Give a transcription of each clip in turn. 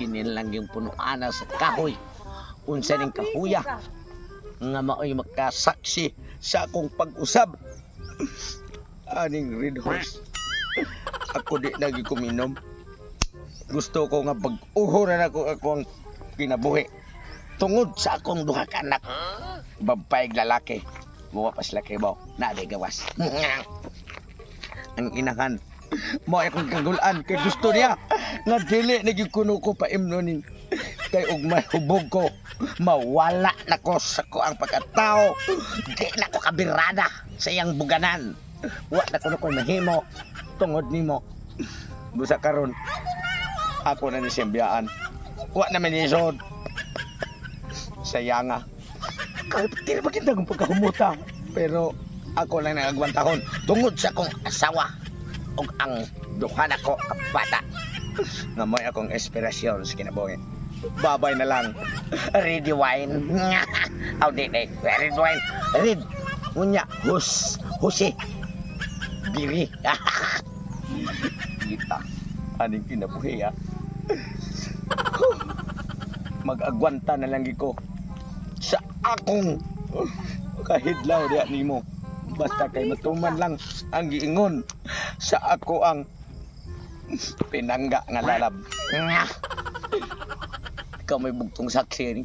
Kinin lang yung punuana sa kahoy. Unsa ning kahuya nga mao'y makasaksi sa akong pag-usab. Aning Red Horse. Ako di lagi kuminom. Gusto ko nga pag-uhoran ako akong kinabuhi. Tungod sa akong duha ka anak. Babaeng lalaki. Buwa pas laki ba? Na di gawas. Ang inahan. Mo akong kagulan kay gusto niya nga dili naging kuno ko pa imnonin. Kay ug mahubog ko, mawala na ko sa ko ang pagkatao. Di na ko kabirada sa iyang buganan. Wa na ko mahimo tungod nimo. Busa karon ako na ni siyambiyaan. Wa na man isod. Sayanga. Kahit di na maganda kong pagkahumuta. Pero ako lang nagagwantahon tungod sa akong asawa ug ang duha na ko kabata. Nga mo'y akong inspirasyon sa kinabuhi. Babay na lang. Red wine. Aw di eh. Red wine. Red. Unya. Husi. Biri. Kita. Aning kinabuhi ha. Mag-agwanta na lang ko sa akong kahidlaw diya nimo. Basta kay matuman lang ang giingon sa ako ang pinangga nga lalab. Ikaw may bugtong saksi ni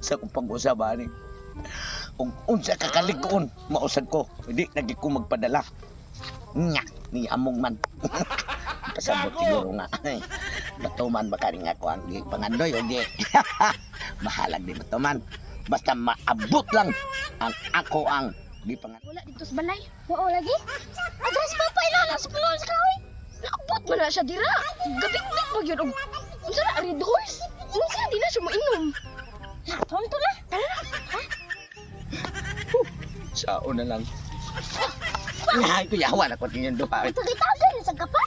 sa kong pag-usab ani. Kung unsa ka kalikuon, mausag ko. Hindi lagi ko magpadala. Nya, ni among man. Pasabot siguro nga. Matuman ba karing ako ang pangandoy o di? Mahalag di matuman. Basta maabot lang ang ako ang di pangandoy. Wala dito sa balay. Oo lagi. Adres papa ilala sa pulo sa kahoy. Naabot man na siya dira. Gabit-bit mo yun. Unsa na Red Horse? Unsa di na siya mainom. Tonto na. Tara na. Ha? Sao na lang. Ay, ko yawa na ko tingin duha. Tagay-tagay na sa kapa.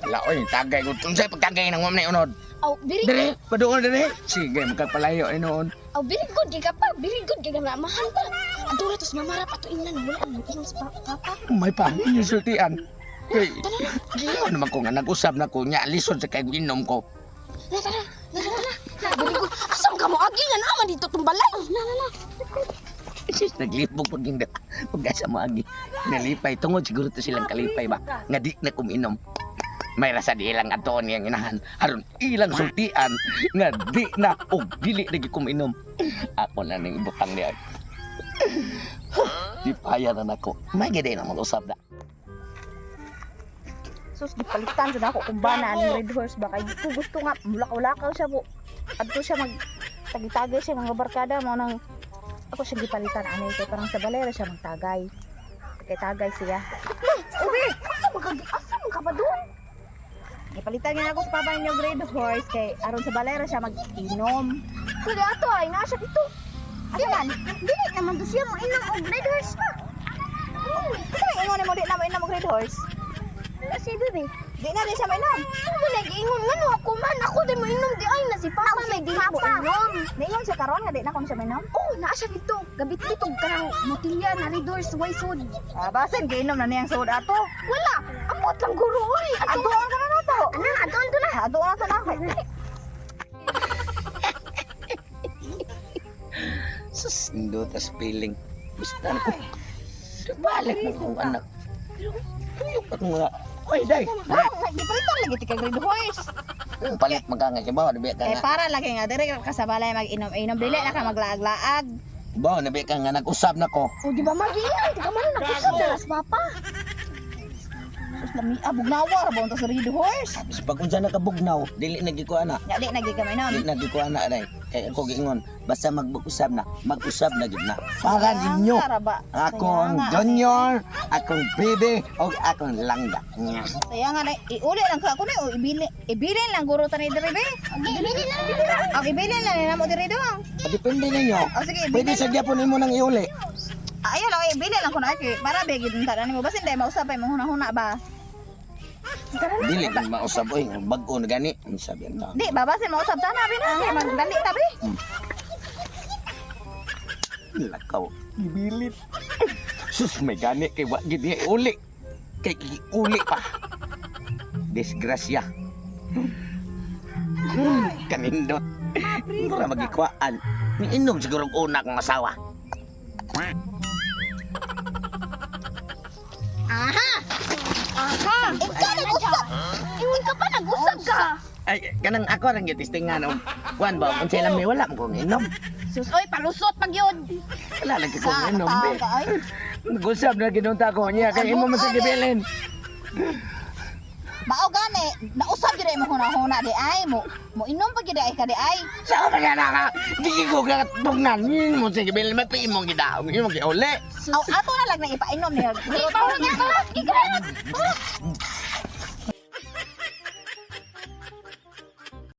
Wala, oy, tagay ko. Tunsay pagtagay ng mamay unod. Aw, very Dere, padoon dere. Sige, magkapalayo ay noon. Aw, very good kay kapa. Very good kay na mahal pa. Adto tos mamara pa to inan wala nang inom sa papa. May pamin yung sultian. Hey, giyon naman ko nga nag-usap na ko nya lisod sa kay inom ko. Tara. Very good. Asam ka mo agi nga naman dito tong balay. Na. Sis, naglipog pag hindi. Pag-asa mo agi. Nalipay. Tungod siguro to silang kalipay ba? Nga di na kuminom. May rasa di ilang atoon yang inahan. Aron ilang sultian. Nga di na o dili lagi kuminom. Ako na nang ibutang niya. Di paya na nako. May gede na mag-usap na. Sus, gipalitan jud ako kung bana ang Red Horse ba kay ko gusto nga mulakaw-lakaw siya po. Adto siya mag tagi-tagay siya mga barkada mo nang ako siya gipalitan anay kay parang sa balera siya magtagay. Kay tagay siya. Ubi, asa mo ka ba doon? Gipalitan niya ako sa papa ninyo Red Horse kay aron sa balera siya mag-inom. Kuya ato ay naa siya dito. Asa man? Dili naman to siya mo inom og Red Horse pa. Asa may ingon mo di na mo inom og Red Horse? Kasi bebe. Di na din siya mainom. Ano ba nag-ingon nga no ako man ako di mo inom di ay na si papa may di mo inom. Naingon siya karon nga di na ko siya mainom. Oh, naa siya dito. Gabit bitog kanang motilya na Red Horse way sud. Ah, basin giinom na niyang sud ato. Wala. Amot lang guro oy. Aduan ka na nato. Ana, adon to na. Aduan ka na. Sus, indo tas feeling. Basta ko. Balik mo kong anak. Pero, ano nga? Oy, day. Gipalitan lagi ti kay Red Horse. Palit magkanga kay bawa, nabi ka Eh nga. para lagi nga dire ka sa balay mag-inom-inom dili na ka maglaag-laag. Bawa, nabi ka nga nag-usap na ko. O di ba magiingon di ka man nag-usap na sa papa. Sus lami abugnawa ra ba sa Red Horse. Sa pag-unsa nakabugnaw, dili nagikuha na. Ya di nagi ka mainom. Dili nagikuha na, day. Kaya ako giingon, basta mag-usap na, mag-usap na gid na. Para ninyo. Akong junior, akong baby, o akong langga. Nya. Kaya nga iuli lang ka ako ni ibilin lang guro tani dire be. Ibili na. Ang ibilin lang namo dire do. Depende ninyo. O sige, Pwede sa Japon imo nang iuli. Ayo lang ibilin lang ko na kay para be gid ta nimo basin day mausapay mo huna-huna ba. Dili man mausap oy, bag-o na gani. Ano sabi ang tao? Di babasin mausap ta na be na kay magdali ta be. Lakaw. Ibilit. Sus, may gani kay wa gid niya uli. Kay uli pa. Disgrasya. Kanindot. Mura magikwaan. Inom siguro ang una kong asawa. Aha! Ikaw nag-usap! Iwan ka pa, nag-usap ka! Ay, kanang ako rin gitistingan. Kuan ba? Kung sila may wala mo kong inom. Sus, oy, palusot pag yun! Wala lagi kong inom. Tao be. ka ay. Nag-usap na ginunta ko niya. Kaya imo masagibilin. Mao gani, nausap jud mo huna-huna di ay mo inom pa gid ay ka di ay. Saan ka na ka? Di ko ka tungan. Yun mo sagibilin. May paimong gidaong. Yun mo giuli. Aw ato na lang na ipainom niya. Di, parang nga! Ikaw!